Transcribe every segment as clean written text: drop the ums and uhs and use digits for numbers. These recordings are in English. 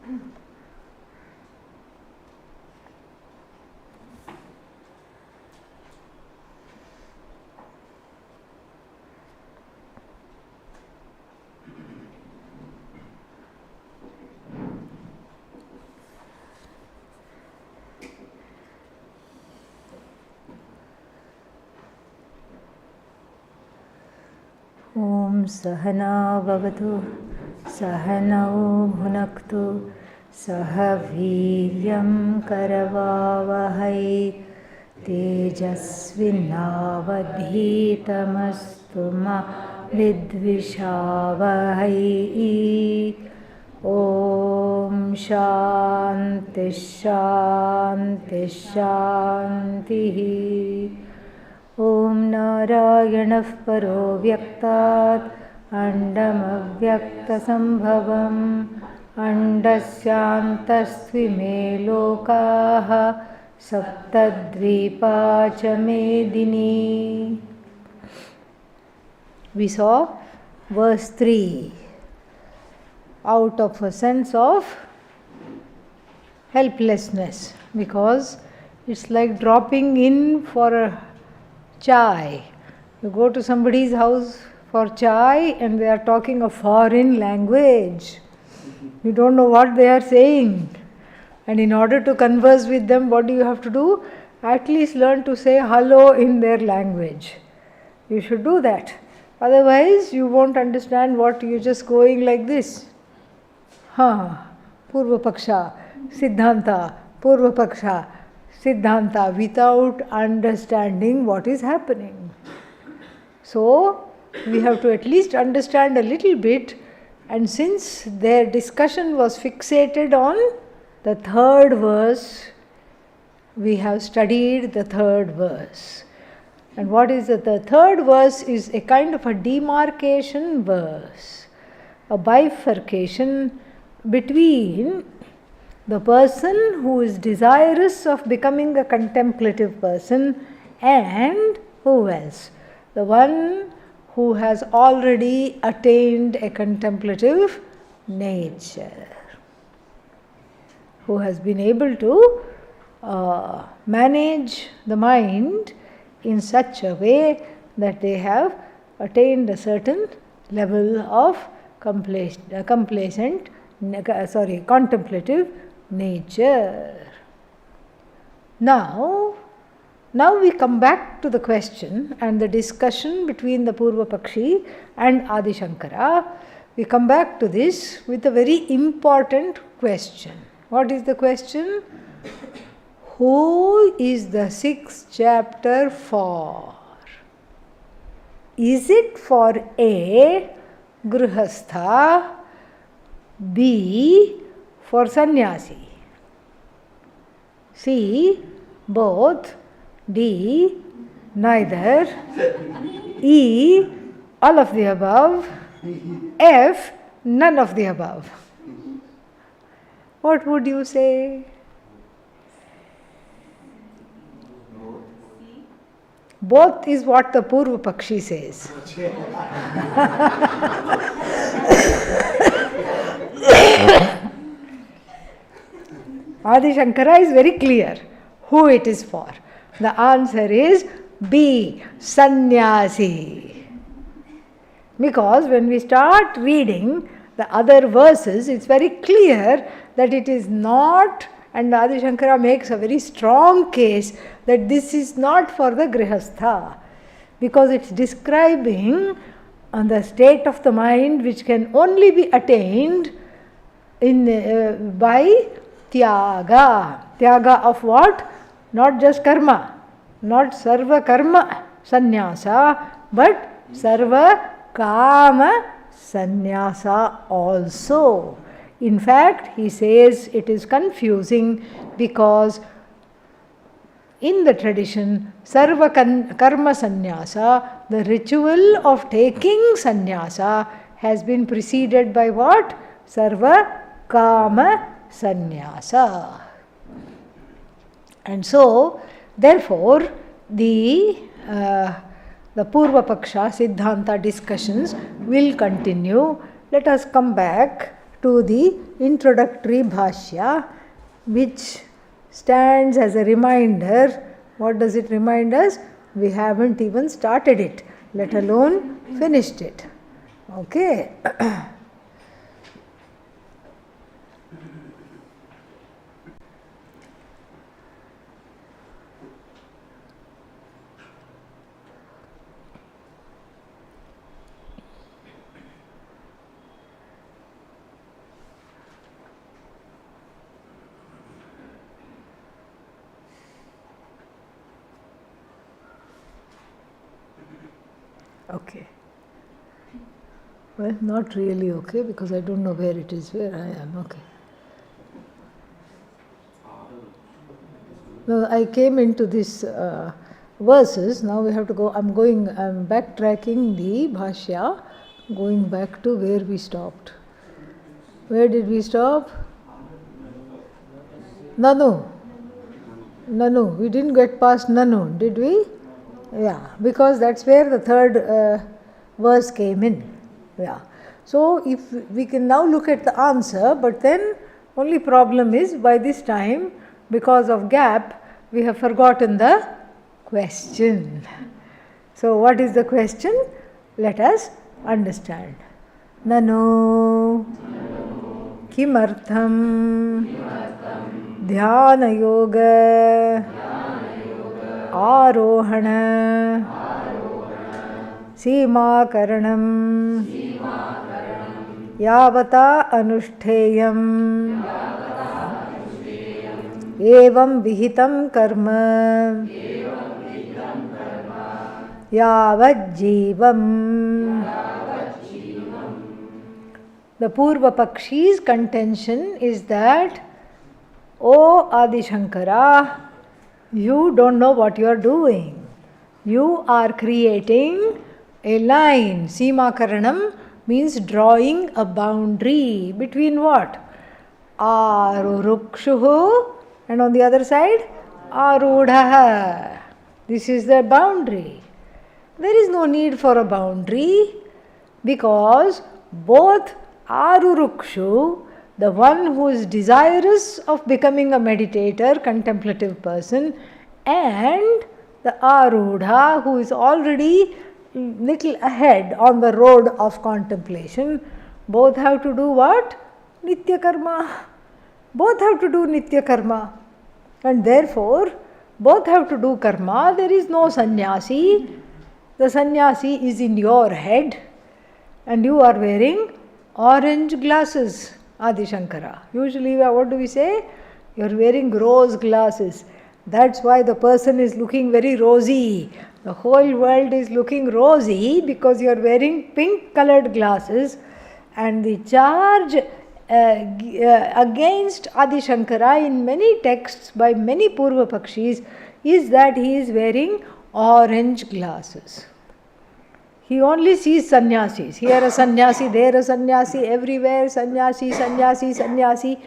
Om Sahana Bhavatu Sahanau Bhunaktu Sahaviryam Karavavahai Tejasvinavadhitamastu ma vidvishavahai. Om Shanti Shanti Shanti. Om Narayanah Paro Vyaktat Andamavyakta Sambhavam Andasyantastvime Lokaha Saptadvipa Chamedini. We saw verse 3. Out of a sense of helplessness, because it's like dropping in for a chai. You go to somebody's house for chai and they are talking a foreign language. You don't know what they are saying. And in order to converse with them, what do you have to do? At least learn to say hello in their language. You should do that. Otherwise, you won't understand what you're just going like this. Purva Paksha, Siddhanta, Purva Paksha, Siddhanta, without understanding what is happening. So, we have to at least understand a little bit, and since their discussion was fixated on the third verse, we have studied the third verse. And what is it? The third verse is a kind of a demarcation verse, a bifurcation between the person who is desirous of becoming a contemplative person and who else? The one who has already attained a contemplative nature, who has been able to manage the mind in such a way that they have attained a certain level of contemplative nature. Now we come back to the question and the discussion between the Purva Pakshi and Adi Shankara. We come back to this with a very important question. What is the question? Who is the sixth chapter for? Is it for A, Grihastha, B, for sannyasi, C, both, D, neither, E, all of the above, F, none of the above? What would you say? Both is what the Purva Pakshi says. Adi Shankara is very clear who it is for. The answer is B, sannyasi. Because when we start reading the other verses, it's very clear that it is not, and Adi Shankara makes a very strong case that this is not for the Grihastha, because it's describing on the state of the mind which can only be attained by Tyaga. Tyaga of what? Not just karma, not sarva karma sannyasa, but sarva kama sannyasa also. In fact, he says it is confusing because in the tradition, sarva karma sannyasa, the ritual of taking sannyasa has been preceded by what? Sarva kama sannyasa. And so, therefore, the Purva Paksha Siddhanta discussions will continue. Let us come back to the introductory Bhashya, which stands as a reminder. What does it remind us? We haven't even started it, let alone finished it. Okay. Okay. Well, not really okay, because I don't know where it is, where I am. Okay. No, I came into this verses. Now we have to go. I'm backtracking the Bhashya, going back to where we stopped. Where did we stop? Nanu. We didn't get past Nanu, did we? Yeah, because that's where the third verse came in. Yeah. So if we can now look at the answer, but then only problem is by this time, because of gap, we have forgotten the question. So what is the question? Let us understand. Nanu kimartham dhyana yoga आरोहण सीमाकरणं यावता अनुष्ठेयम् एवं विहितं कर्म यावज्जीवम्. The Purva Pakshi's contention is that, O Adi Shankara, you don't know what you are doing. You are creating a line. Simakaranam means drawing a boundary between what? Arurukshuhu, and on the other side, Arudhaha. This is the boundary. There is no need for a boundary, because both Arurukshu, the one who is desirous of becoming a meditator, contemplative person, and the Arudha, who is already little ahead on the road of contemplation, both have to do what? Nitya karma. Both have to do Nitya karma. And therefore, both have to do karma. There is no sannyasi. The sannyasi is in your head, and you are wearing orange glasses. Adi Shankara. Usually, what do we say? You are wearing rose glasses. That's why the person is looking very rosy. The whole world is looking rosy because you are wearing pink colored glasses. And the charge against Adi Shankara in many texts by many Purva Pakshis is that he is wearing orange glasses. He only sees sannyasis. Here a sannyasi, there a sannyasi, everywhere sannyasi, sannyasi, sannyasi.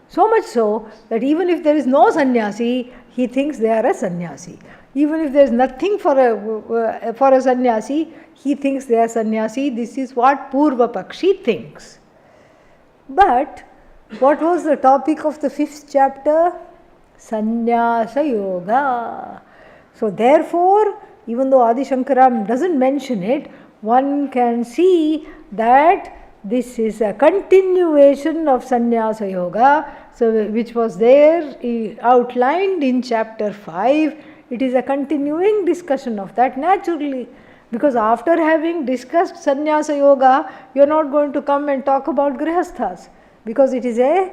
So much so that even if there is no sannyasi, he thinks they are a sannyasi. Even if there is nothing for a sannyasi, he thinks they are sannyasi. This is what Purva Pakshi thinks. But what was the topic of the 5th chapter? Sannyasa Yoga. So therefore, even though Adi Shankara doesn't mention it, one can see that this is a continuation of Sannyasa Yoga, so which was there outlined in chapter 5. It is a continuing discussion of that naturally, because after having discussed Sannyasa Yoga, you are not going to come and talk about Grihasthas, because it is a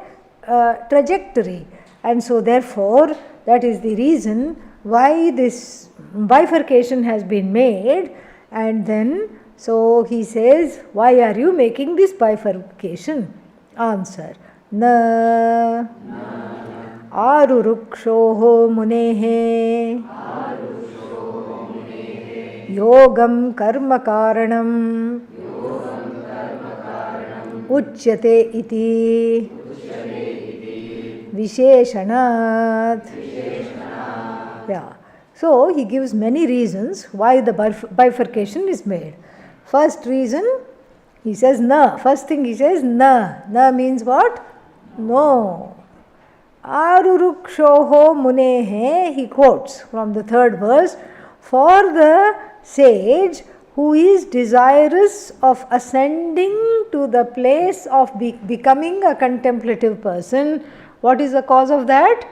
trajectory. And so therefore, that is the reason why this bifurcation has been made. And then, so he says, why are you making this bifurcation? Answer, na arurukshoho munehe yogam karma karanam uchyate iti visheshanat. Yeah. So he gives many reasons why the bifurcation is made. First reason, He says na. First thing he says na. Na means what? No. Arurukshoho munehe, he quotes from the third verse, for the sage who is desirous of ascending to the place of becoming a contemplative person. What is the cause of that?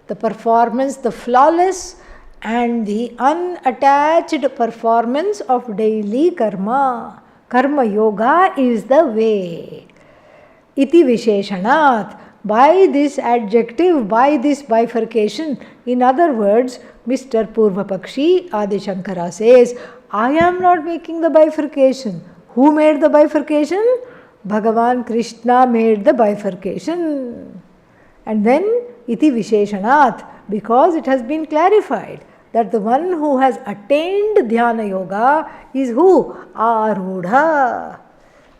The performance, the flawless and the unattached performance of daily karma. Karma yoga is the way. Iti Visheshanat. By this adjective, by this bifurcation, in other words, Mr. Purvapakshi Adi Shankara says, I am not making the bifurcation. Who made the bifurcation? Bhagavan Krishna made the bifurcation. And then, iti Visheshanat, because it has been clarified that the one who has attained Dhyana Yoga is who? Arudha.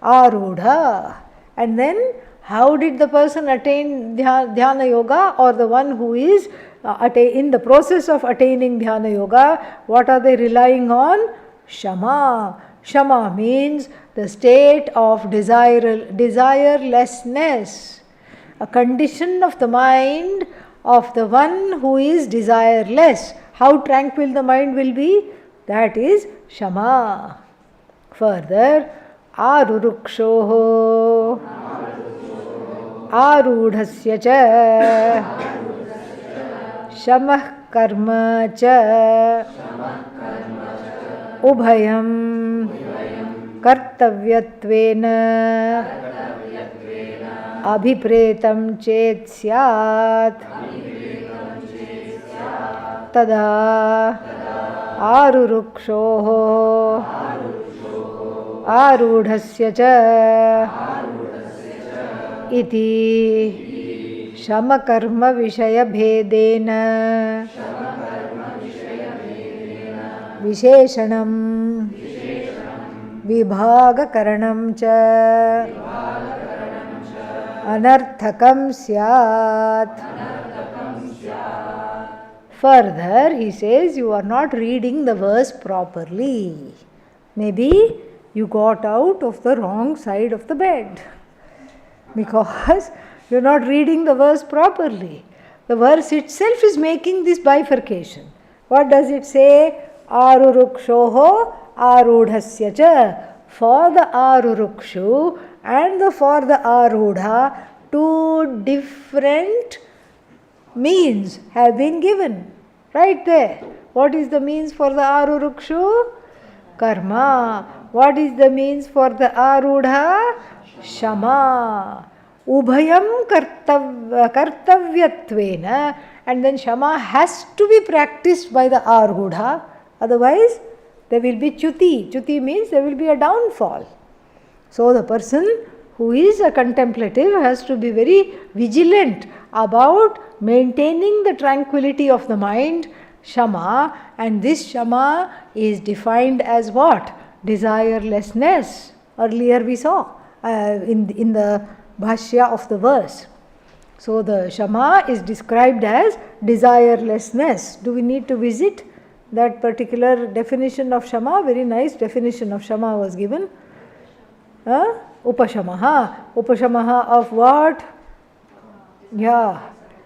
Arudha. And then, how did the person attain Dhyana Yoga, or the one who is in the process of attaining Dhyana Yoga? What are they relying on? Shama. Shama means the state of desirelessness. A condition of the mind of the one who is desireless. How tranquil the mind will be? That is Shama. Further, Arurukshoho Arudhasya cha Shamah karma cha Ubhayam Kartavyattvena Abhipretam chet syat Tada Arurukshoho Arudhasya cha Iti Shamakarma Vishaya Bhedena Visheshanam Vibhagakaranam cha Anarthakam syat. Further, he says you are not reading the verse properly. Maybe you got out of the wrong side of the bed, because you are not reading the verse properly. The verse itself is making this bifurcation. What does it say? Arurukshoho arudhasya cha. For the arurukshu and for the arudha, two different means have been given. Right there. What is the means for the arurukshu? Karma. What is the means for the arudha? Shama. Ubhayam kartavyatvena. And then Shama has to be practiced by the arudha. Otherwise, there will be chuti. Chuti means there will be a downfall. So the person who is a contemplative has to be very vigilant about maintaining the tranquility of the mind, Shama. And this Shama is defined as what? Desirelessness. Earlier we saw in the Bhashya of the verse. So the Shama is described as desirelessness. Do we need to visit that particular definition of Shama? Very nice definition of Shama was given. Upashamaha. Upashamaha of what? Yeah.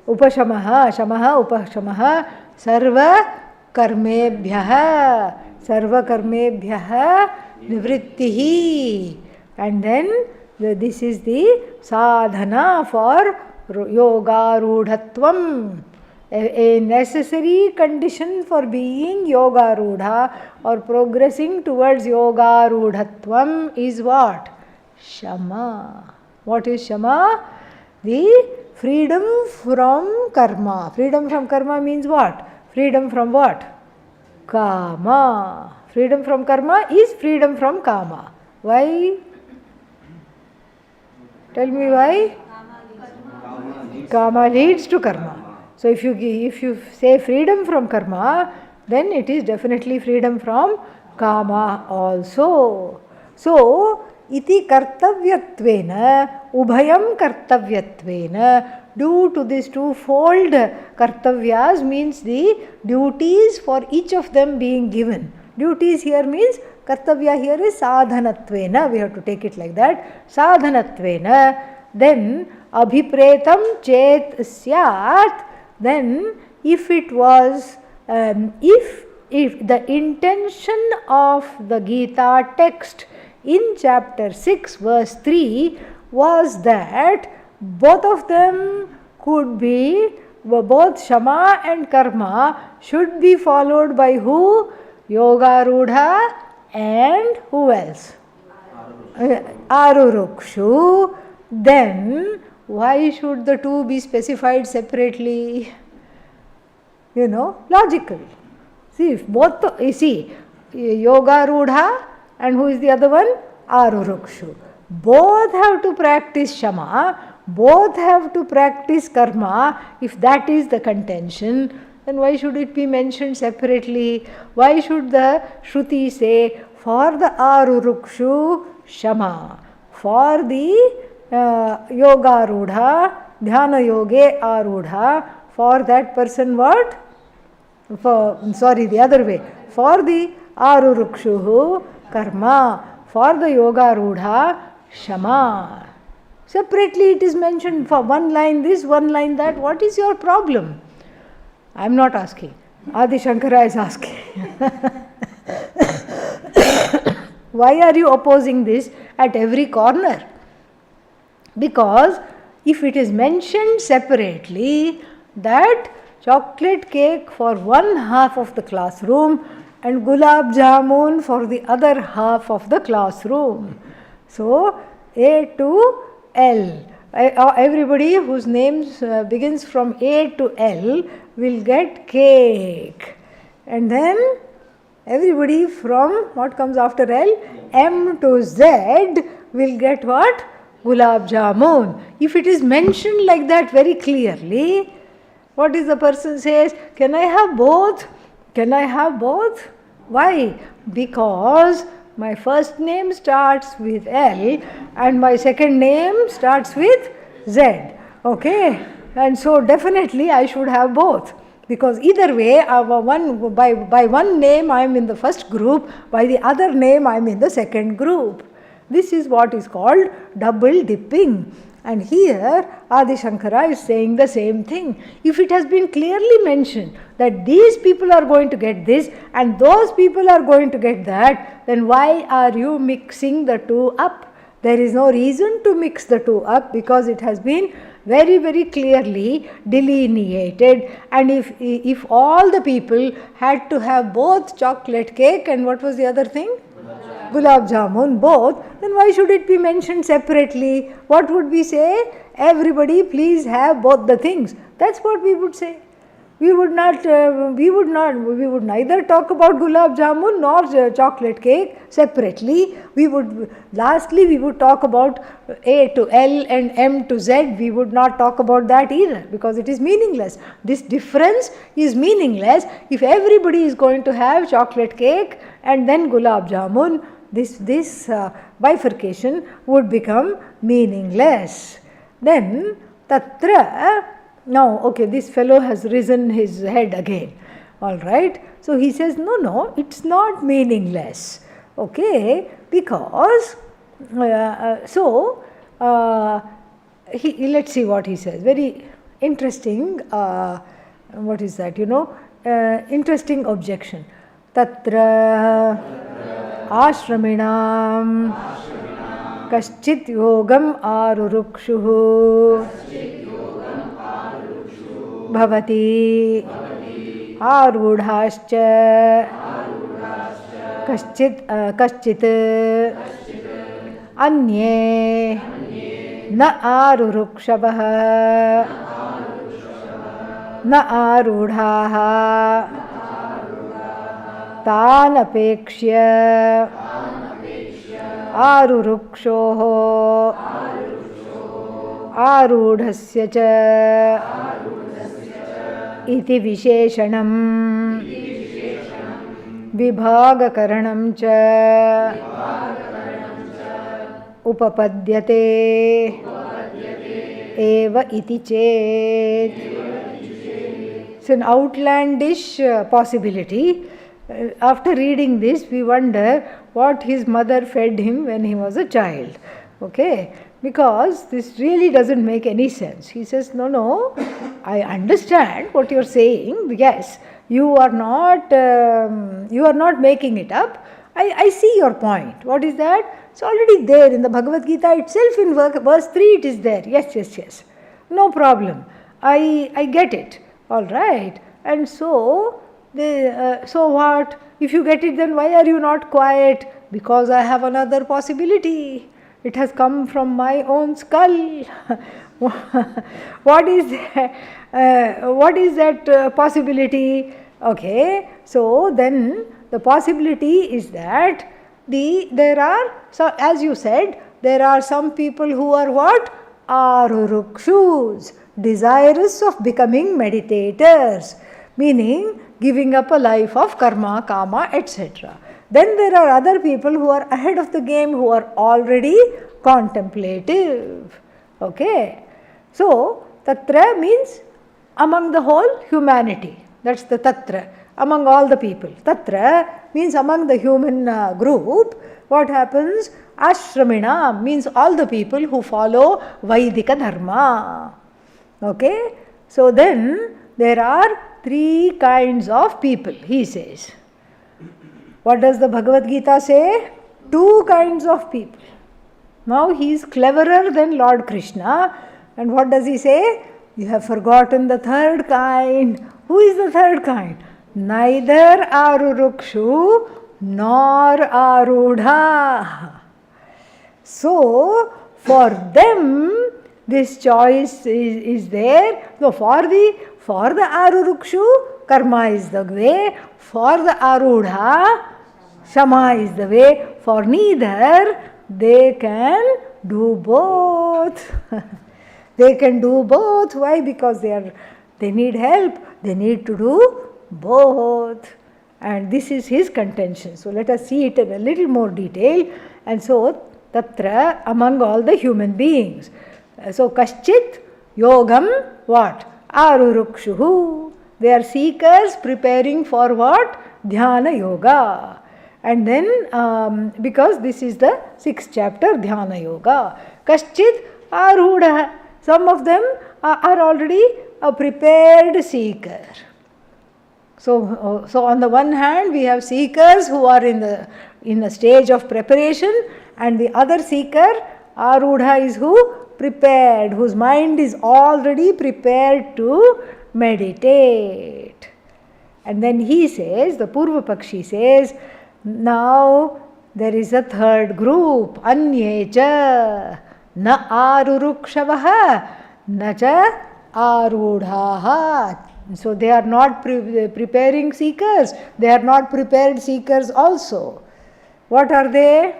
Upashamaha. Shamaha. Upashamaha. Sarva karmebhyaha. Sarva karmebhyaha nivrittihi. And then this is the sadhana for yoga rudhatvam. A necessary condition for being yoga rudha or progressing towards yoga rudhatvam is what? Shama. What is Shama? The freedom from karma. Freedom from karma means what? Freedom from what? Kama. Freedom from karma is freedom from kama. Why? Tell me why? Kama leads to karma. So if you say freedom from karma, then it is definitely freedom from kama also. So, iti kartavyatvena, ubhayam kartavyatvena, due to this twofold kartavyas means the duties for each of them being given. Duties here means Kartavya here is sadhanatvena. We have to take it like that. Sadhanatvena. Then abhipretam chet syat. Then if it was, if the intention of the Gita text in chapter 6 verse 3 was that both of them could be, both Shama and Karma should be followed by who? Yoga Rudha and who else? Arurukshu. Then why should the two be specified separately? Logical. See, if both, Yoga Rudha and who is the other one? Arurukshu. Both have to practice Shama, both have to practice Karma. If that is the contention, then why should it be mentioned separately? Why should the Shruti say, for the Arurukshu, Shama, for the Yoga Rudha, Dhyana Yoge Arudha, for that person what? The other way. For the Arurukshu, Karma, for the Yoga Rudha, Shama. Separately it is mentioned for one line this, one line that. What is your problem? I am not asking. Adi Shankara is asking. Why are you opposing this at every corner? Because if it is mentioned separately that chocolate cake for one half of the classroom and gulab jamun for the other half of the classroom. So A to L. Everybody whose names begins from A to L will get cake. And then everybody from what comes after L? M to Z will get what? Gulab jamun. If it is mentioned like that very clearly, what is the person says? Can I have both? Can I have both? Why? Because my first name starts with L and my second name starts with Z. Okay? And so definitely I should have both. Because either way, by one name I am in the first group, by the other name I am in the second group. This is what is called double dipping. And here Adi Shankara is saying the same thing. If it has been clearly mentioned that these people are going to get this and those people are going to get that, then why are you mixing the two up? There is no reason to mix the two up because it has been very, very clearly delineated. And if all the people had to have both chocolate cake and what was the other thing? Gulab jamun, both, then why should it be mentioned separately? What would we say? Everybody please have both the things. That's what we would say. We would neither talk about gulab jamun nor chocolate cake separately. Lastly we would talk about A to L and M to Z. We would not talk about that either because it is meaningless. This difference is meaningless. If everybody is going to have chocolate cake and then gulab jamun, this bifurcation would become meaningless. Then tatra. Now, okay, this fellow has risen his head again. All right. So he says, no, it's not meaningless. Okay, because let's see what he says. Very interesting. What is that? Interesting objection. Tatra ashraminam kaschit yogam arurukshuhu bhavati arudhascha kaschit anye na arurukshavah na arudhaha tan apekshya arurukshoho arudhasya cha इति विशेषणं विभागकरणं च उपपद्यते एव इति चेत्. It's an outlandish possibility. After reading this, we wonder what his mother fed him when he was a child. Okay, because this really doesn't make any sense. He says, no, I understand what you're saying. Yes, you are not making it up. I see your point. What is that? It's already there in the Bhagavad Gita itself. In verse 3 it is there. Yes. No problem. I get it. All right. And so what? If you get it, then why are you not quiet? Because I have another possibility. It has come from my own skull. What is that possibility? Okay, so then the possibility is that there are, so as you said, there are some people who are what? Arurukshus, desirous of becoming meditators, meaning giving up a life of karma, kama, etc. Then there are other people who are ahead of the game, who are already contemplative. Okay. So, tatra means among the whole humanity. That's the tatra, among all the people. Tatra means among the human group. What happens? Ashramina means all the people who follow Vaidika Dharma. Okay. So then there are 3 kinds of people, he says. What does the Bhagavad Gita say? 2 kinds of people. Now he is cleverer than Lord Krishna. And what does he say? You have forgotten the 3rd kind. Who is the 3rd kind? Neither Arurukshu nor Arudha. So, for them, this choice is there. So, for the Arurukshu, karma is the way. For the Arudha, shama is the way. For neither, they can do both. They can do both. Why? Because they need help. They need to do both. And this is his contention. So let us see it in a little more detail. And so, tatra, among all the human beings. So, kaschit yogam, what? Arurukshuhu. They are seekers preparing for what? Dhyana yoga. And then, because this is the 6th chapter, Dhyana Yoga. Kaschit Arudha. Some of them are already a prepared seeker. So on the one hand, we have seekers who are in the stage of preparation, and the other seeker, Arudha, is who? Prepared, whose mind is already prepared to meditate. And then he says, the Purva Pakshi says, now there is a 3rd group, Anyecha, na Arurukshavaha, na cha Arudhaha. So they are not preparing seekers, they are not prepared seekers also. What are they?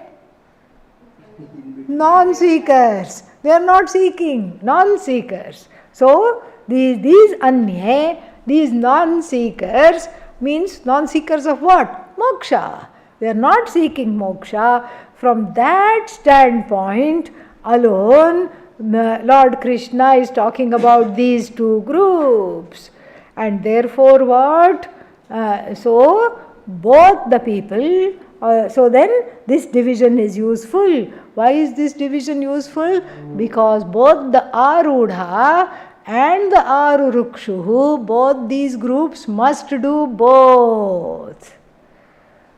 Non-seekers. They are not seeking, non-seekers. So these Anye, these non-seekers means non-seekers of what? Moksha. They are not seeking moksha. From that standpoint alone, Lord Krishna is talking about these 2 groups. And therefore what? So both the people, so then this division is useful. Why is this division useful? Because both the Arudha and the Arurukshuhu, both these groups must do both.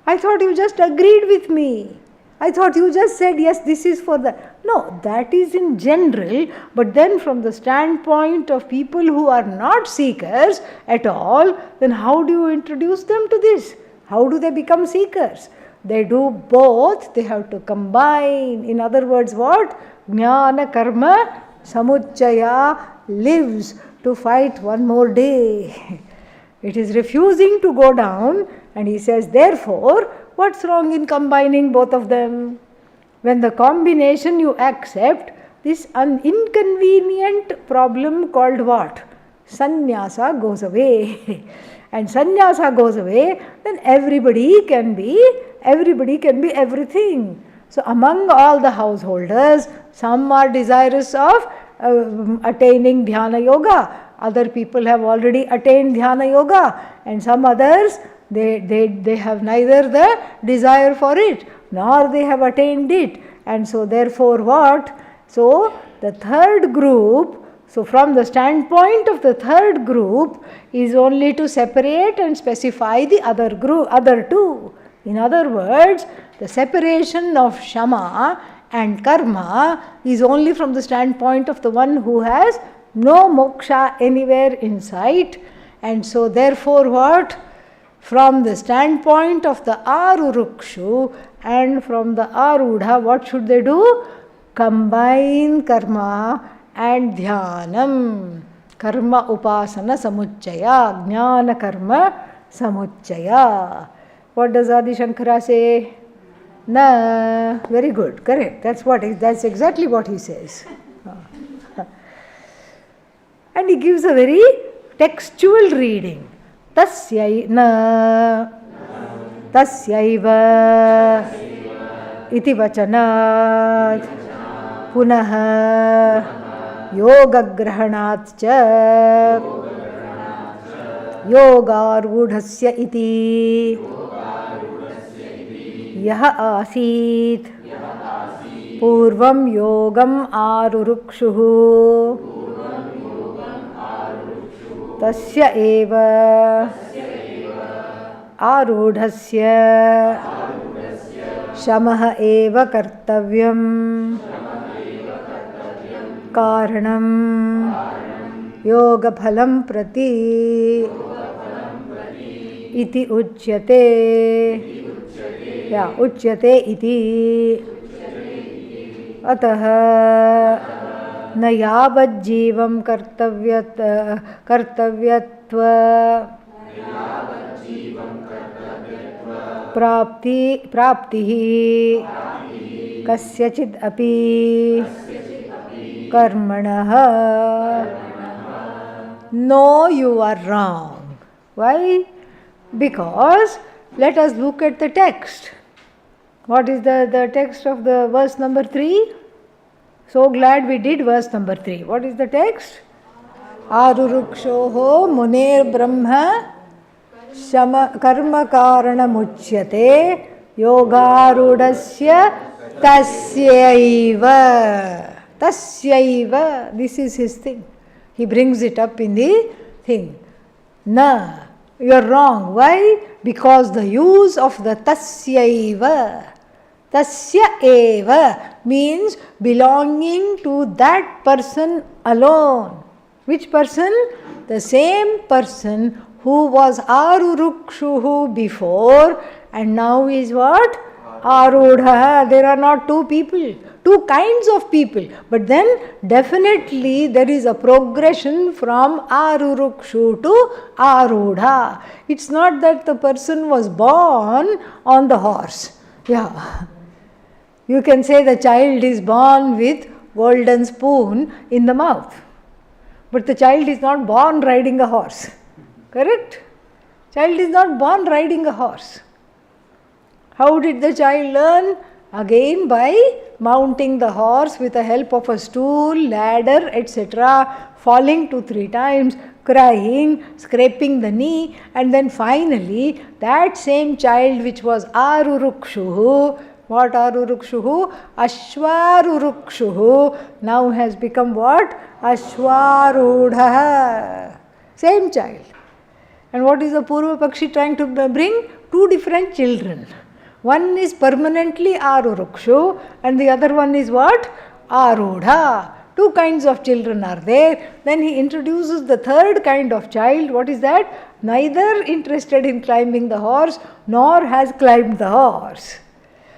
I thought you just agreed with me. I thought you just said, yes, this is for the... No, that is in general, but then from the standpoint of people who are not seekers at all, then how do you introduce them to this? How do they become seekers? They do both, they have to combine. In other words, what? Jnana karma samuchaya lives to fight one more day. It is refusing to go down, and he says, therefore, what's wrong in combining both of them? When the combination you accept, this inconvenient problem called what? Sannyasa goes away. And sannyasa goes away, then everybody can be everything. So among all the householders, some are desirous of attaining dhyana yoga. Other people have already attained dhyana yoga, and some others, They have neither the desire for it, nor they have attained it. And so therefore what? So the third group, so from the standpoint of the third group, is only to separate and specify the other two. In other words, the separation of Shama and Karma is only from the standpoint of the one who has no moksha anywhere in sight. And so therefore what? From the standpoint of the Arurukshu and from the Arudha, what should they do? Combine Karma and Dhyanam. Karma Upasana Samuchaya, Jnana Karma Samuchaya. What does Adi Shankara say? Na. Very good, correct. That's exactly what he says. And he gives a very textual reading. Tasyaiva iti vachanat punaha yogagrahanat cha yogarudhasya iti yaha asit purvam yogam arurukshuhu tasya eva arudhasya shamaha eva kartavyam karanam yoga phalam prati iti uchyate. Uchyate iti ataha न यावज्जीवं कर्तव्यत्व प्राप्तिः कस्यचिद् अपि कर्मणः. No, you are wrong. Why? Because let us look at the text. What is the text of the verse number 3? So glad we did verse number 3. What is the text? Arurukshoho muner brahma shama karma karana muchyate yogarudasya tasyaiva. Tasyaiva, this is his thing. He brings it up in the thing. Na, you are wrong. Why? Because the use of the tasyaiva. Tasya eva means belonging to that person alone. Which person? The same person who was Arurukshuhu before and now is what? Arudha. There are not two people, two kinds of people. But then definitely there is a progression from Arurukshu to Arudha. It's not that the person was born on the horse. Yeah. You can say the child is born with golden spoon in the mouth. But the child is not born riding a horse. Correct? Child is not born riding a horse. How did the child learn? Again by mounting the horse with the help of a stool, ladder, etc., falling 2-3 times, crying, scraping the knee, and then finally that same child which was Arurukshuhu, what Arurukshuhu? Ashwarurukshuhu, now has become what? Ashwarudha. Same child. And what is the Purva Pakshi trying to bring? Two different children. One is permanently Arurukshu and the other one is what? Arudha. Two kinds of children are there. Then he introduces the third kind of child. What is that? Neither interested in climbing the horse nor has climbed the horse.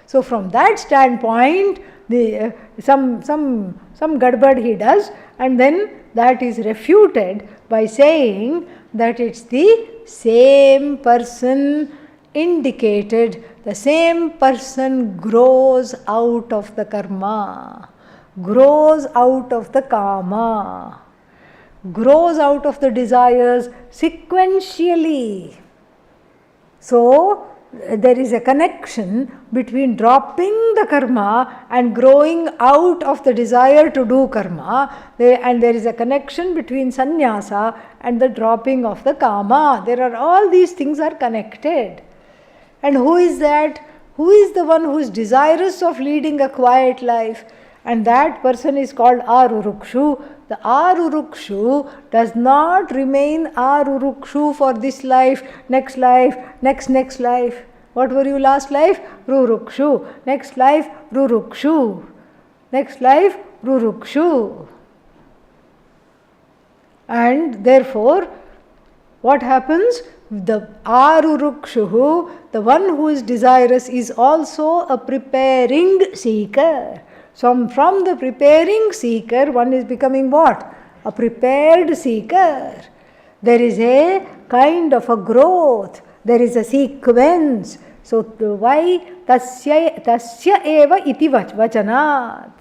So from that standpoint, some gadbad he does, and then that is refuted by saying that it's the same person indicated, the same person grows out of the karma, grows out of the kama, grows out of the desires sequentially. So, there is a connection between dropping the karma and growing out of the desire to do karma, and there is a connection between sannyasa and the dropping of the kama. There are all these things are connected. And who is that? Who is the one who is desirous of leading a quiet life? And that person is called Arurukshu. The Arurukshu does not remain Arurukshu for this life, next life, next life. What were you last life? Rurukshu. Next life, Rurukshu. Next life, Rurukshu. And therefore, what happens? The Arurukshu, the one who is desirous, is also a preparing seeker. So from the preparing seeker, one is becoming what? A prepared seeker. There is a kind of a growth. There is a sequence. So why? Tasya eva iti vachanat.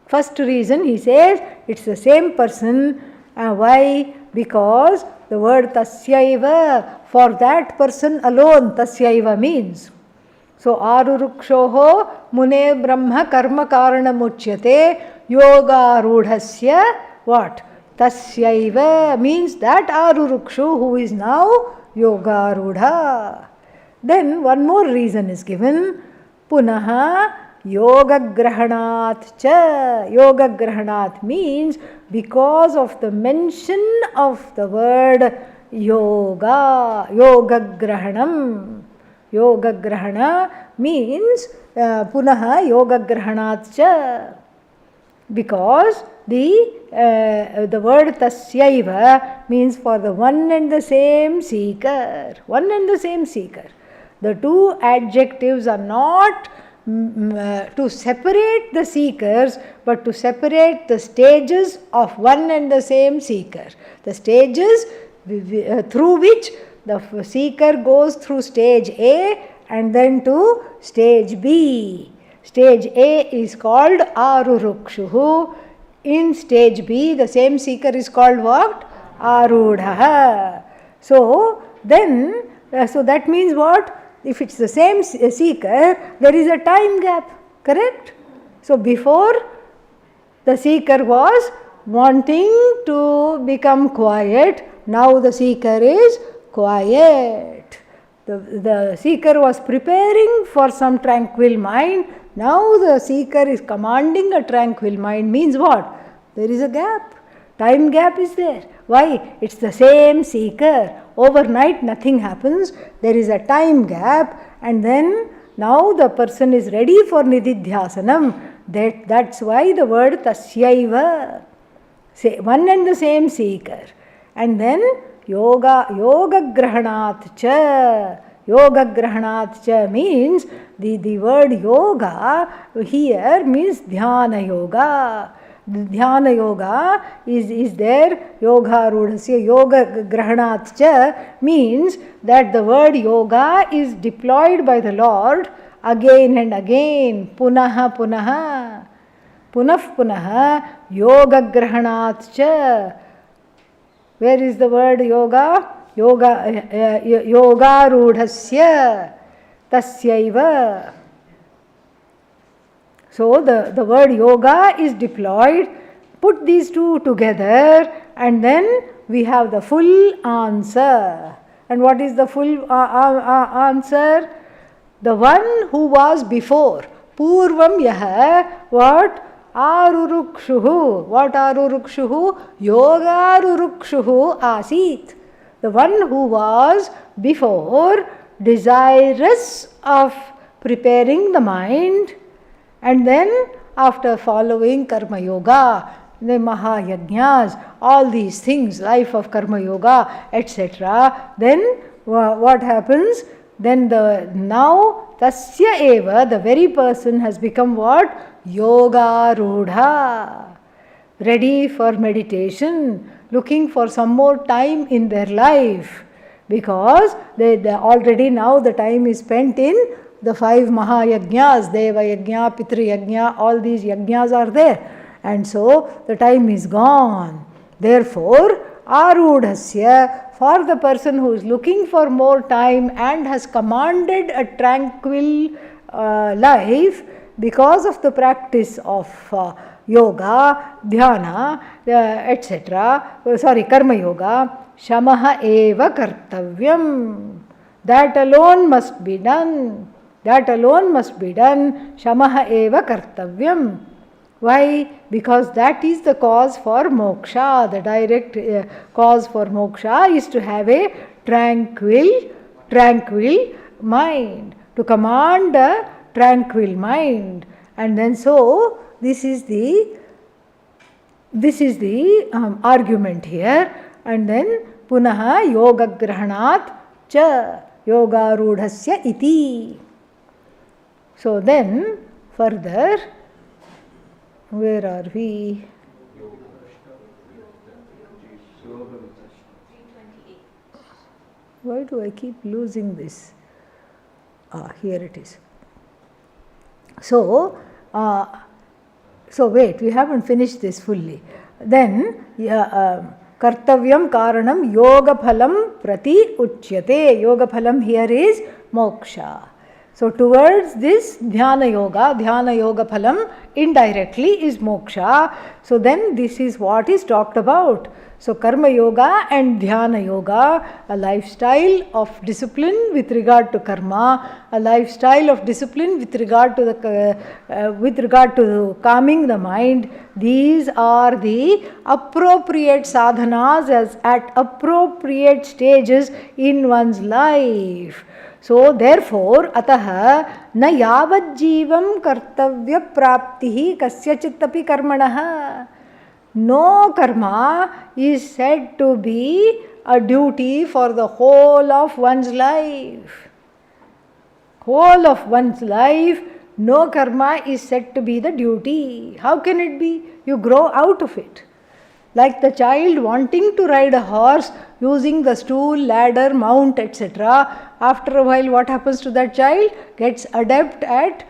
First reason he says it's the same person. Why? Because the word tasyaiva, for that person alone, tasyaiva means. So Arurukshoho mune brahma karma karanamuchyate yoga rudhasya what? Tasyaiva means that Arurukshu who is now yoga rudha. Then one more reason is given. Punaha yoga grahanat cha. Yoga grahanat means because of the mention of the word yoga. Yoga grahanam. Yoga grahana means punaha yoga grahanat cha. Because the word tasyaiva means for the one and the same seeker. One and the same seeker. The two adjectives are not to separate the seekers, but to separate the stages of one and the same seeker. The stages through which the seeker goes through stage A and then to stage B. Stage A is called Arurukshuhu. In stage B, the same seeker is called what? Arudhaha. So then, so that means what? If it's the same seeker, there is a time gap, correct? So before, the seeker was wanting to become quiet, now the seeker is quiet. The seeker was preparing for some tranquil mind, now the seeker is commanding a tranquil mind. Means what? There is a gap. Time gap is there. Why? It's the same seeker. Overnight nothing happens. There is a time gap, and then now the person is ready for nididhyasanam. That's why the word tasyaiva. Say one and the same seeker. And then yoga grahanat cha. Yoga grahanat cha means the word yoga here means dhyana yoga. Dhyana yoga is there. Yoga rudhasya yoga grahanat cha means that the word yoga is deployed by the Lord again and again. Punaha punaha. Punah punaha yoga grahanat cha. Where is the word yoga? Yoga rudhasya tasyaiva. So the word yoga is deployed. Put these two together and then we have the full answer. And what is the full answer? The one who was before. Purvam yaha. What? Arurukshuhu. What Arurukshuhu? Yogarurukshuhu asit. The one who was before desirous of preparing the mind, and then after following karma yoga, the mahayajnas, all these things, life of karma yoga, etc., then what happens? Then now tasya eva, the very person has become what? Yoga rudha. Ready for meditation, looking for some more time in their life, because they already now the time is spent in the 5 mahayajnas, deva yajna, pitri yajna, all these yajnas are there, and so the time is gone. Therefore, arudhasya, for the person who is looking for more time and has commanded a tranquil life because of the practice of yoga, dhyana, etc. Karma yoga, shamaha eva kartavyam. That alone must be done. That alone must be done. Shamaha eva kartavyam. Why? Because that is the cause for moksha. The direct cause for moksha is to have a tranquil mind. To command a tranquil mind. And then so, this is the argument here. And then punaha yoga grahanat cha yoga rudhasya iti. So then further, where are we? Why do I keep losing this? Here it is. So wait, we haven't finished this fully. Then kartavyam karanam yoga phalam prati uchyate. Yoga phalam here is moksha. So towards this dhyana yoga phalam indirectly is moksha. So then this is what is talked about. So karma yoga and dhyana yoga, a lifestyle of discipline with regard to karma, a lifestyle of discipline with regard to calming the mind. These are the appropriate sadhanas as at appropriate stages in one's life. So therefore, ataha na yavad jivam kartavya praptihi kasyachitapi karmanaha. No karma is said to be a duty for the whole of one's life. Whole of one's life, no karma is said to be the duty. How can it be? You grow out of it. Like the child wanting to ride a horse using the stool, ladder, mount, etc. After a while, what happens to that child? Gets adept at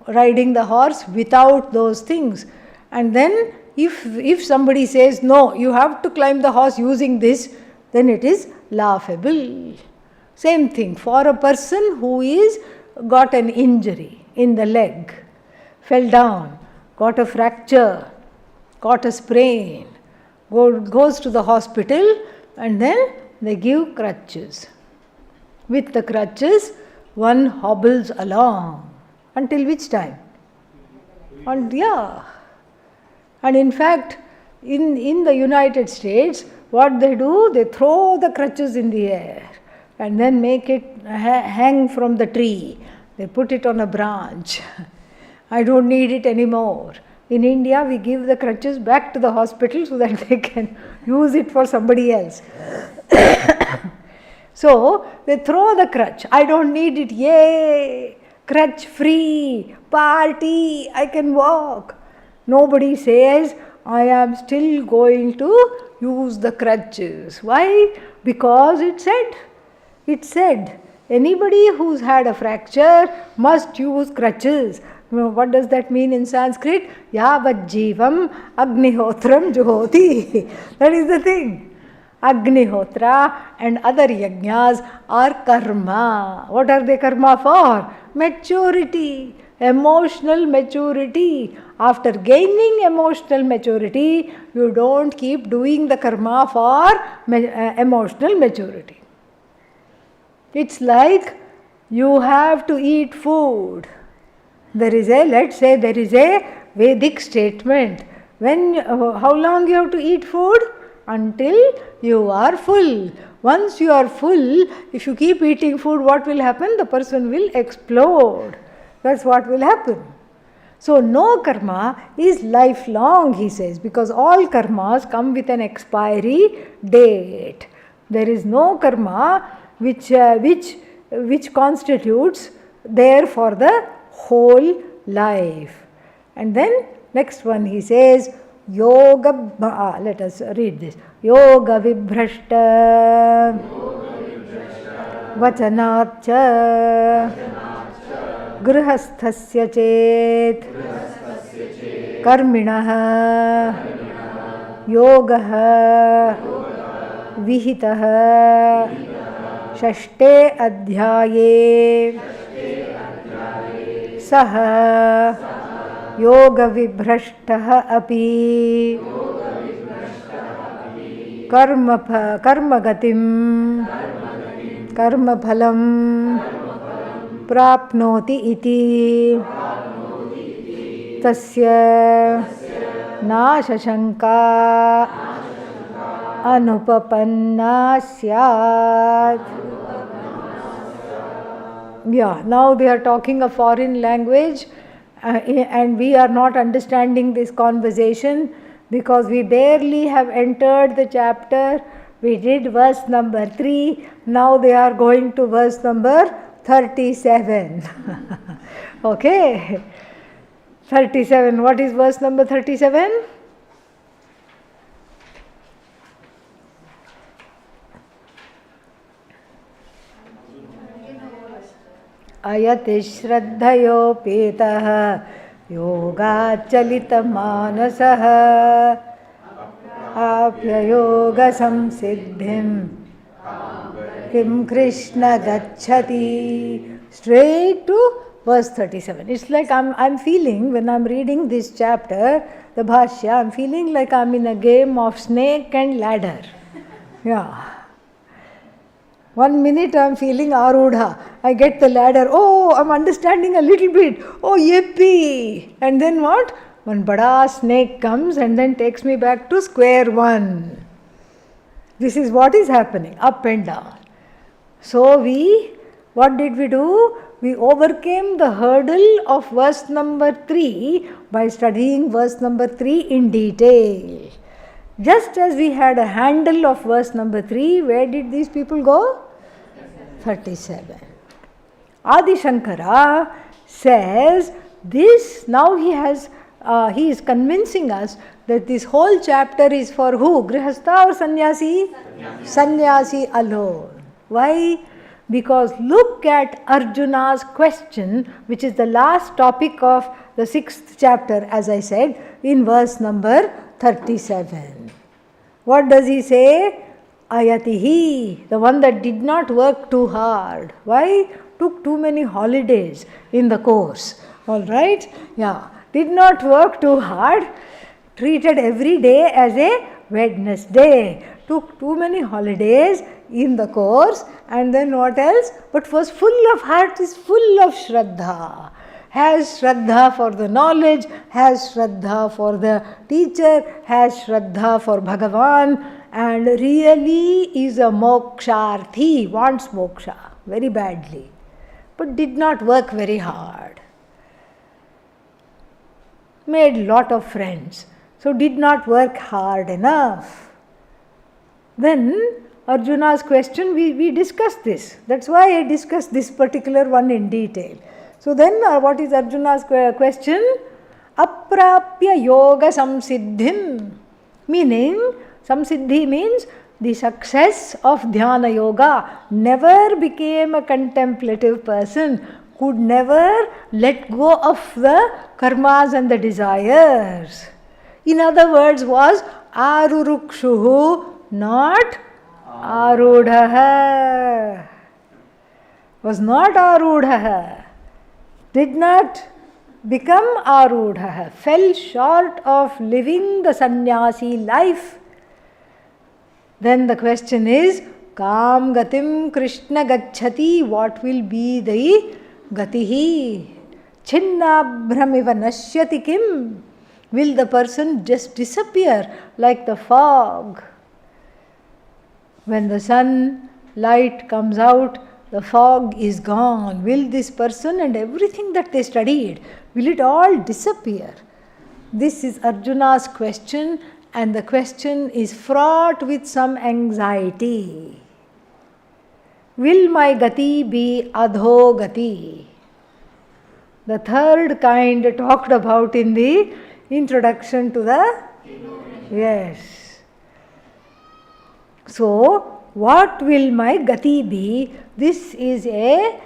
riding the horse without those things. And then if somebody says, no, you have to climb the horse using this, then it is laughable. Same thing for a person who is got an injury in the leg, fell down, got a fracture, got a sprain, goes to the hospital, and then they give crutches. With the crutches, one hobbles along. Until which time? And in fact, in the United States, what they do, they throw the crutches in the air and then make it hang from the tree. They put it on a branch. I don't need it anymore. In India, we give the crutches back to the hospital so that they can use it for somebody else. So, they throw the crutch. I don't need it. Yay! Crutch free. Party. I can walk. Nobody says, I am still going to use the crutches. Why? Because it said, anybody who's had a fracture must use crutches. What does that mean in Sanskrit? Yavat jivam agnihotram juhoti. That is the thing. Agnihotra and other yajnas are karma. What are they karma for? Maturity, emotional maturity. After gaining emotional maturity, you don't keep doing the karma for emotional maturity. It's like you have to eat food. Let's say there is a Vedic statement. How long you have to eat food? Until you are full. Once you are full, if you keep eating food, what will happen? The person will explode. That's what will happen. So no karma is lifelong, he says, because all karmas come with an expiry date. There is no karma which constitutes there for the whole life. And then next one he says, Yoga, let us read this. Yoga vibhrashta vachanatcha grihasthasya chet karminaha yogaha विहितः षष्ठे अध्याये सः योगविभ्रष्टः अपि कर्मगतिं कर्मफलं प्राप्नोति इति तस्य नाशशङ्का अनुपपन्ना स्यात्. Yeah, now they are talking a foreign language and we are not understanding this conversation because we barely have entered the chapter. We did verse number 3, now they are going to verse number 37. Okay, 37. What is verse number 37? अयति श्रद्धयोपेतः योगाच्चलितमानसः आप्ययोगसंसिद्धिं किं कृष्ण गच्छति. Straight to verse 37. It's like I'm feeling when I'm reading this chapter, the Bhashya, I'm feeling like I'm in a game of snake and ladder. Yeah. 1 minute I'm feeling Arudha. I get the ladder. Oh, I'm understanding a little bit. Oh, yippee! And then what? One bada snake comes and then takes me back to square one. This is what is happening, up and down. So what did we do? We overcame the hurdle of verse number 3 by studying verse number 3 in detail. Just as we had a handle of verse number 3, where did these people go? 37. Adi Shankara says this, now he is convincing us that this whole chapter is for who? Grihastha or Sannyasi? Sannyasi alone. Why? Because look at Arjuna's question, which is the last topic of the 6th chapter, as I said, in verse number 37. What does he say? Ayatihi, the one that did not work too hard. Why? Took too many holidays in the course. Alright? Yeah. Did not work too hard. Treated every day as a Wednesday. Took too many holidays in the course. And then what else? But was full of heart, is full of Shraddha. Has Shraddha for the knowledge, has Shraddha for the teacher, has Shraddha for Bhagavan, and really is a moksharthi, wants moksha very badly, but did not work very hard. Made lot of friends, so did not work hard enough. Then Arjuna's question, we discussed this. That's why I discussed this particular one in detail. So then what is Arjuna's question? Aprapya yoga samsiddhim. Meaning, samsiddhi means the success of dhyana yoga. Never became a contemplative person. Could never let go of the karmas and the desires. In other words, was arurukshuhu, not arudhaha. Was not arudhaha. Did not become arudhaha. Fell short of living the sannyasi life. Then the question is, Kam gatim Krishna gacchati, what will be the gatihi? Chinnabhramiva nashyati kim? Will the person just disappear like the fog? When the sun light comes out, the fog is gone. Will this person and everything that they studied, will it all disappear? This is Arjuna's question, and the question is fraught with some anxiety. Will my gati be adho gati? The third kind talked about in the introduction to the... Yes. So, what will my gati be? This is a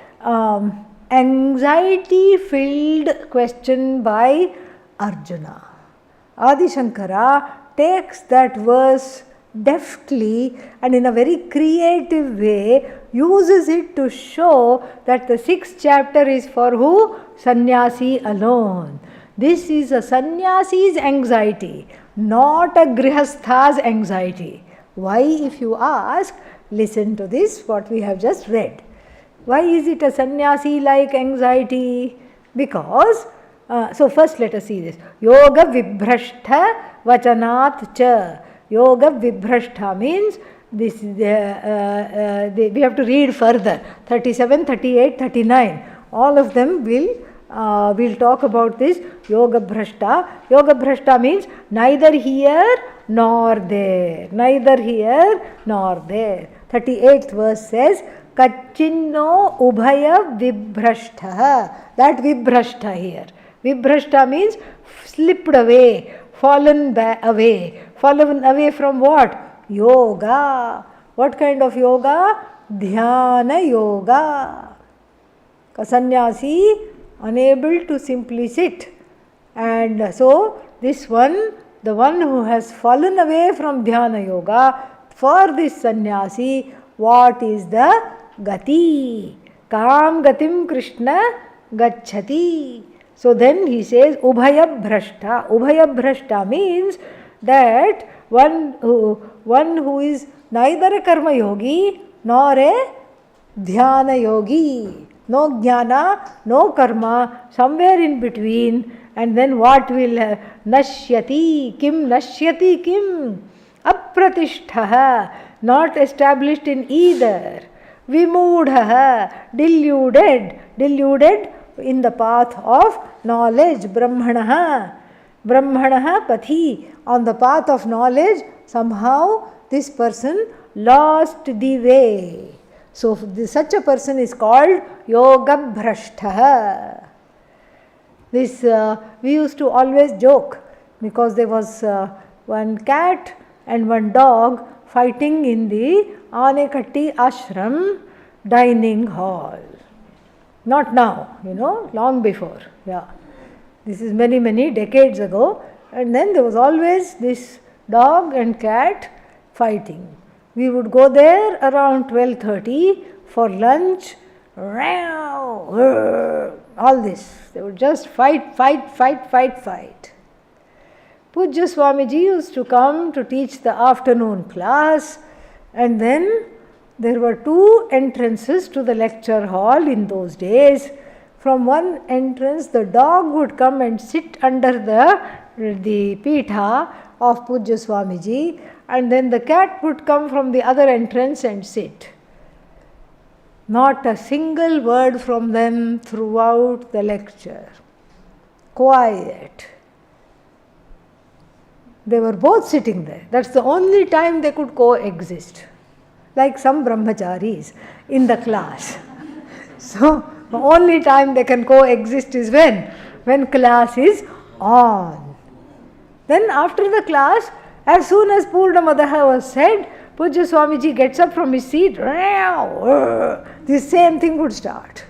anxiety-filled question by Arjuna. Adi Shankara takes that verse deftly and in a very creative way uses it to show that the 6th chapter is for who? Sannyasi alone. This is a sannyasi's anxiety, not a grihastha's anxiety. Why, if you ask, listen to this, what we have just read. Why is it a sannyasi-like anxiety? Because, so first let us see this. Yoga vibhrashtha vachanat cha. Yoga vibhrashtha means this. We have to read further. 37, 38, 39. All of them we'll talk about this. Yoga bhrashta. Yoga bhrashta means neither here nor there. Neither here nor there. 38th verse says, Kachinno ubhaya vibhrashtha. That vibhrashtha here. Vibhrashta means slipped away, fallen away. Fallen away from what? Yoga. What kind of yoga? Dhyana yoga. A sannyasi unable to simply sit. And so this one, the one who has fallen away from dhyana yoga, for this sannyasi, what is the gati? Kam gatim Krishna gacchati. So then he says ubhaya bhrashta. Ubhaya bhrashta means that one who is neither a karma yogi nor a dhyana yogi. No jnana, no karma, somewhere in between. And then what will nashyati? Kim nashyati kim? Apratishtaha, not established in either. Vimudhaha, deluded in the path of knowledge. Brahmanaha pathi, on the path of knowledge, somehow this person lost the way. So such a person is called yoga bhrashtaha. This we used to always joke, because there was one cat and one dog fighting in the Anekatti ashram dining hall. Not now, long before. Yeah, this is many, many decades ago. And then there was always this dog and cat fighting. We would go there around 12:30 for lunch. All this. They would just fight. Pujya Swamiji used to come to teach the afternoon class, and then there were 2 entrances to the lecture hall in those days. From one entrance, the dog would come and sit under the pitha of Pujya Swamiji, and then the cat would come from the other entrance and sit. Not a single word from them throughout the lecture. Quiet. They were both sitting there. That's the only time they could coexist. Like some brahmacharis in the class. So, the only time they can coexist is when class is on. Then after the class, as soon as Purnamadaha was said, Pujya Swamiji gets up from his seat, this same thing would start.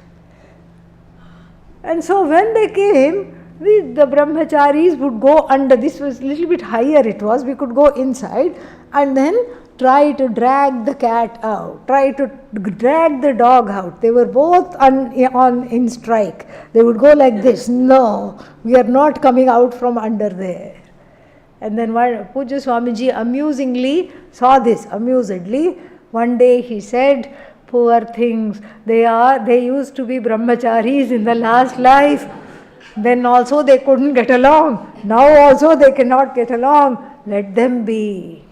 And so when they came, the brahmacharis would go under. This was a little bit higher it was. We could go inside and then try to drag the cat out, try to drag the dog out. They were both in strike. They would go like this. No, we are not coming out from under there. And then Pujya Swamiji amusingly saw this, amusedly. One day he said, poor things, they used to be brahmacharis in the last life. Then also they couldn't get along. Now also they cannot get along. Let them be.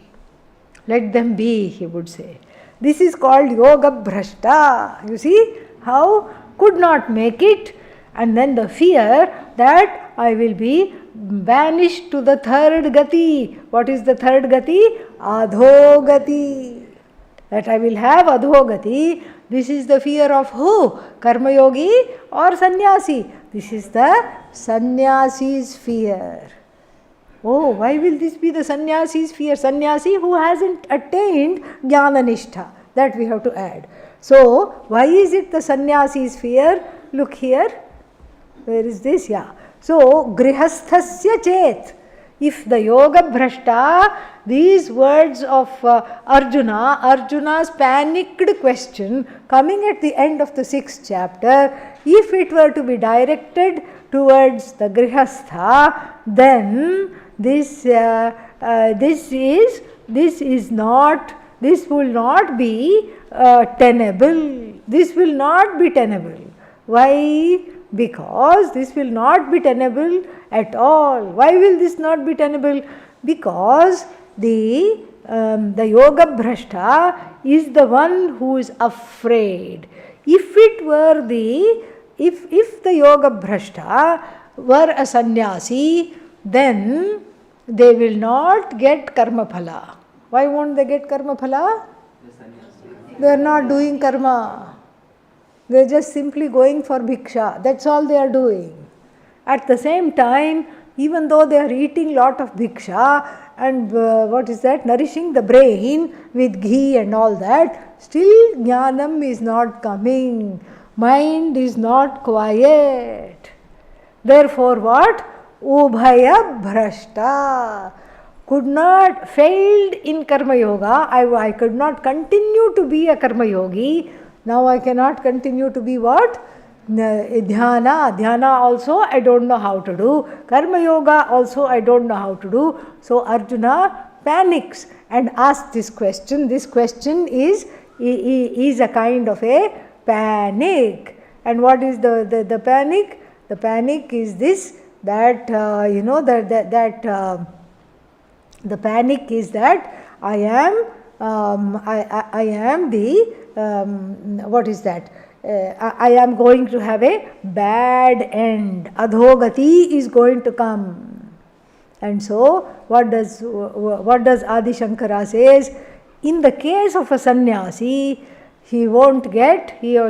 Let them be, he would say. This is called yoga bhrashta. You see how could not make it, and then the fear that I will be banished to the 3rd gati. What is the 3rd gati? Adhogati. That I will have adhogati. This is the fear of who? Karma yogi or sannyasi? This is the sannyasi's fear. Oh, why will this be the sannyasi's fear? Sannyasi who hasn't attained jnana nishtha. That we have to add. So, why is it the sannyasi's fear? Look here. Where is this? Yeah. So, grihasthasya chet. If the yoga bhrashta these words of Arjuna's panicked question coming at the end of the 6th chapter, if it were to be directed towards the Grihastha, then this will not be tenable. This will not be tenable. Why? Because this will not be tenable at all. Why will this not be tenable? Because the yoga bhrashta is the one who is afraid. If the yoga bhrashta were a sannyasi, then they will not get karma phala. Why won't they get karma phala? They are not doing karma. They are just simply going for bhiksha. That's all they are doing. At the same time, even though they are eating lot of bhiksha and nourishing the brain with ghee and all that, still jnanam is not coming. Mind is not quiet. Therefore what? Ubhaya bhrashta. Failed in karma yoga. I could not continue to be a karma yogi. Now I cannot continue to be what? Dhyana also I don't know how to do. Karma yoga also I don't know how to do. So Arjuna panics and asks this question. This question is a kind of a panic. And what is the panic? The panic is this, that the panic is that I am I am going to have a bad end. Adhogati is going to come. And so what does Adi Shankara says? In the case of a sannyasi, he or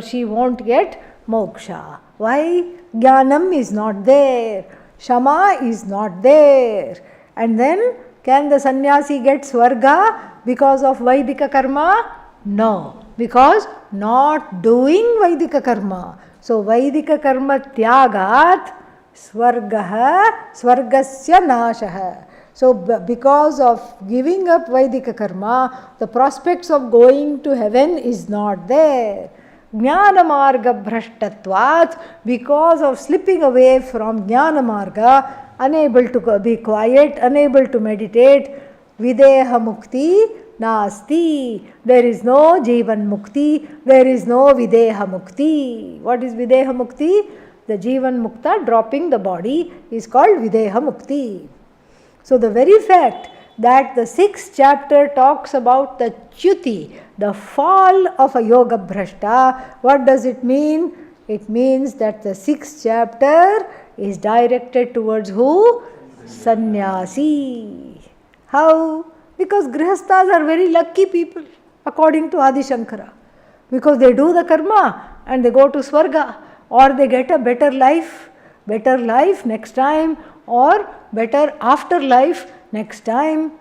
she won't get moksha. Why? Jnanam is not there. Shama is not there. And then can the sannyasi get swarga because of Vaidika karma? No, because not doing Vaidika karma. So Vaidika karma tyagat swargasya nashaha. So because of giving up Vaidika karma, the prospects of going to heaven is not there. Jnana marga bhrashtatvat, because of slipping away from Jnana marga, unable to be quiet, unable to meditate, videha mukti nasti. There is no jivan mukti, there is no videha mukti. What is videha mukti? The jivan mukta, dropping the body, is called videha mukti. So the very fact that the 6th chapter talks about the চ্যুতি, the fall of a yoga bhrashta, what does it mean? It means that the 6th chapter is directed towards who? Sannyasi. How? Because grihasthas are very lucky people, according to Adi Shankara. Because they do the karma and they go to Swarga, or they get a better life next time, or better afterlife next time.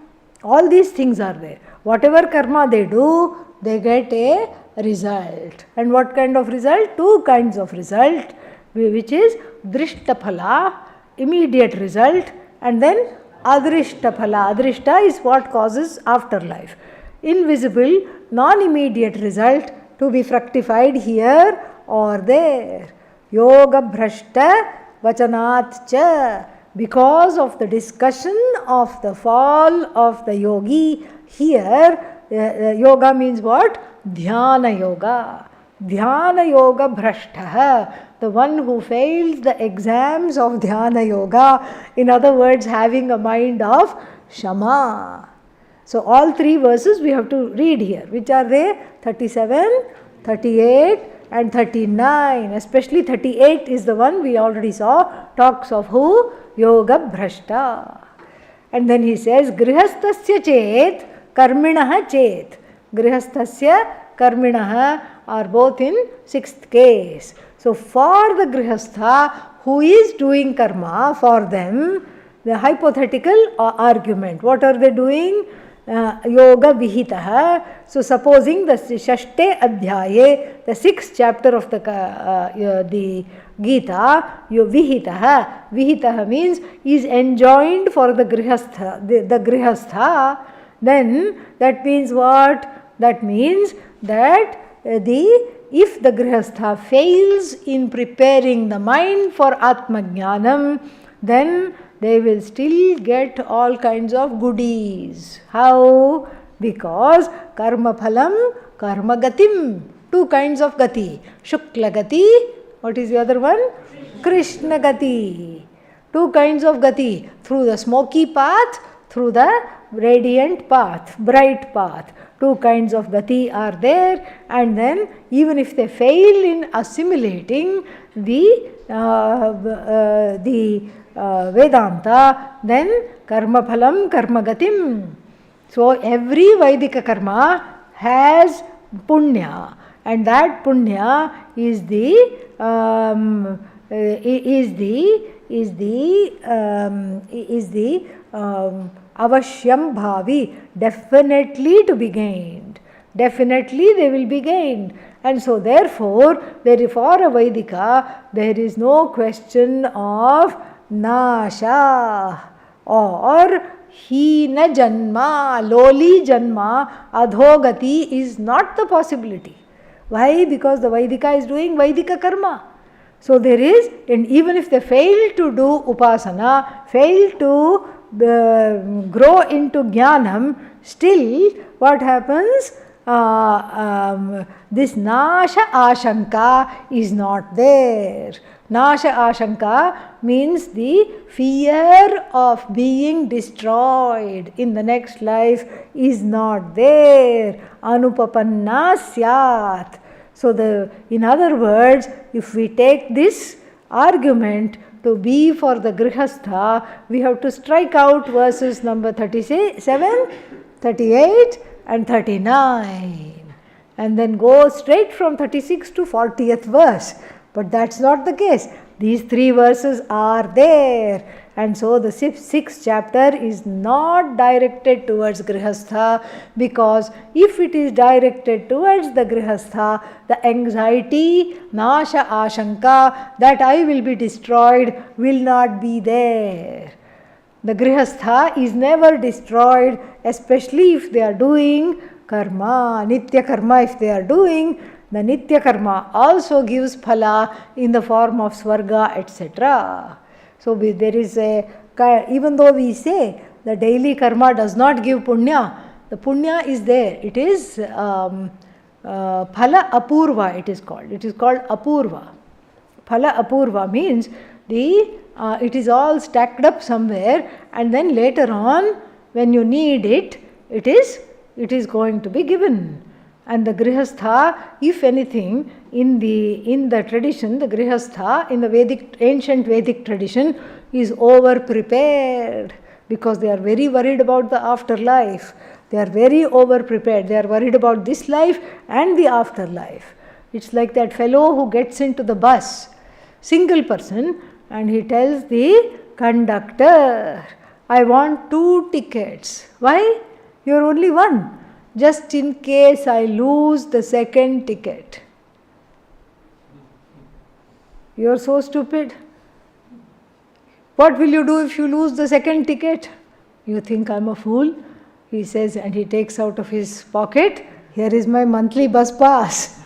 All these things are there. Whatever karma they do, they get a result. And what kind of result? 2 kinds of result, which is drishta phala, immediate result, and then adrishta phala. Adrishta is what causes afterlife. Invisible, non-immediate result to be fructified here or there. Yoga bhrashta vachanat cha. Because of the discussion of the fall of the yogi, here yoga means what? Dhyana yoga. Dhyana yoga bhrashtaha, the one who fails the exams of dhyana yoga, in other words, having a mind of shama. So all 3 verses we have to read here. Which are they? 37, 38 and 39. Especially 38 is the one we already saw, talks of who? Yoga bhrashta. And then he says, Grihasthasya chet, karminaha chet. Grihasthasya, karminaha are both in 6th case. So for the grihastha who is doing karma, for them, the hypothetical argument. What are they doing? Yoga vihitaha. So supposing the Shashte Adhyaye, the 6th chapter of the Gita, vihitaha. Vihitaha means is enjoined for the grihastha. The grihastha. then that means what? That means that if the grihastha fails in preparing the mind for Atmajnanam, then they will still get all kinds of goodies. How? Because karma phalam, karma gatim. Two kinds of gati. Shukla gati. What is the other one? Krishna gati. Two kinds of gati. Through the smoky path, through the radiant path, bright path. Two kinds of gati are there, and then even if they fail in assimilating the Vedanta, then karma phalam, karma gatim. So every Vaidika karma has punya, and that punya is the avashyam bhavi, definitely to be gained. Definitely they will be gained. And so therefore, for a Vaidika, there is no question of nasha or hina janma, lowly janma, adhogati is not the possibility. Why? Because the Vaidika is doing Vaidika karma. So there is, and even if they fail to do upasana, fail to grow into jnanam, still what happens? This nasha ashanka is not there. Nasha ashanka means the fear of being destroyed in the next life is not there. Anupapanna syat. So in other words, if we take this argument to be for the grihastha, we have to strike out verses number 37, 38 and 39 and then go straight from 36 to 40th verse. But that's not the case. These three verses are there, and so the sixth chapter is not directed towards grihastha, because if it is directed towards the grihastha, the anxiety, nasha ashanka, that I will be destroyed will not be there. The grihastha is never destroyed, especially if they are doing karma, nitya karma. If they are doing, the nitya karma also gives phala in the form of swarga, etc. So there is even though we say the daily karma does not give punya, the punya is there. It is phala apurva, it is called. It is called apurva. Phala apurva means it is all stacked up somewhere, and then later on when you need it, it is going to be given. And the grihastha, if anything, in the tradition, the grihastha in the ancient Vedic tradition is over prepared, because they are very worried about the afterlife. They are very over prepared. They are worried about this life and the afterlife. It's like that fellow who gets into the bus, single person, and he tells the conductor, I want 2 tickets. Why? You are only one. Just in case I lose the second ticket. You are so stupid. What will you do if you lose the second ticket? You think I am a fool? He says, and he takes out of his pocket, here is my monthly bus pass.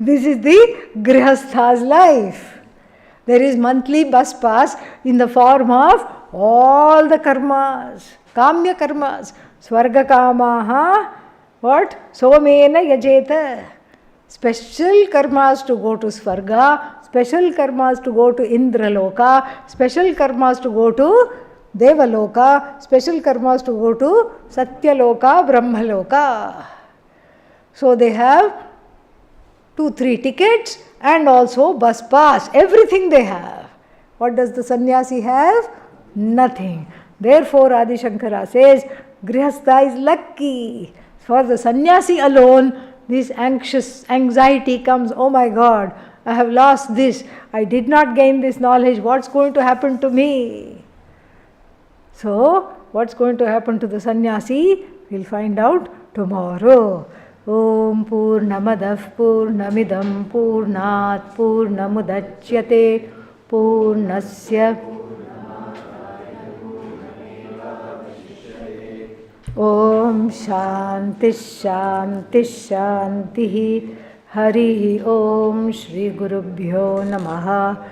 This is the grihastha's life. There is monthly bus pass in the form of all the karmas, kamya karmas. Swarga kamaha, what? Somena yajeta. Special karmas to go to Swarga, special karmas to go to Indraloka, special karmas to go to Devaloka, special karmas to go to Satyaloka, Brahmaloka. So they have 2-3 tickets and also bus pass, everything they have. What does the sannyasi have? Nothing. Therefore Adi Shankara says, grihastha is lucky. For the sannyasi alone, this anxiety comes, oh my God, I have lost this, I did not gain this knowledge, what's going to happen to me? So, what's going to happen to the sannyasi? We'll find out tomorrow. Om Purnamadav Purnamidam Purnat Purnamudachyate Purnasya Om Shanti Shanti Shanti. Hari Om Shri Gurubhyo Namaha.